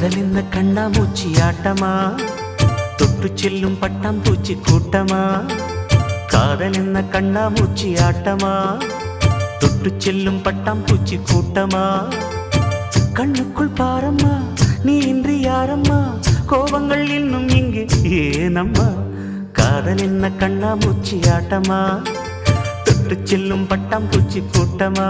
காதல் என்ன கண்ணாமூச்சி ஆட்டமா, தொட்டு செல்லும் பட்டாம்பூச்சி கூட்டமா. காதல் என்ன கண்ணாமூச்சி ஆட்டமா, தொட்டு செல்லும் பட்டாம்பூச்சி கூட்டமா. கண்ணுக்குள் பாரம்மா, நீ இன்றி யாரம்மா, கோபங்கள் இன்னும் இங்கு ஏனம்மா. காதல் என்ன கண்ணாமூச்சி ஆட்டமா, தொட்டு செல்லும் பட்டாம்பூச்சி கூட்டமா.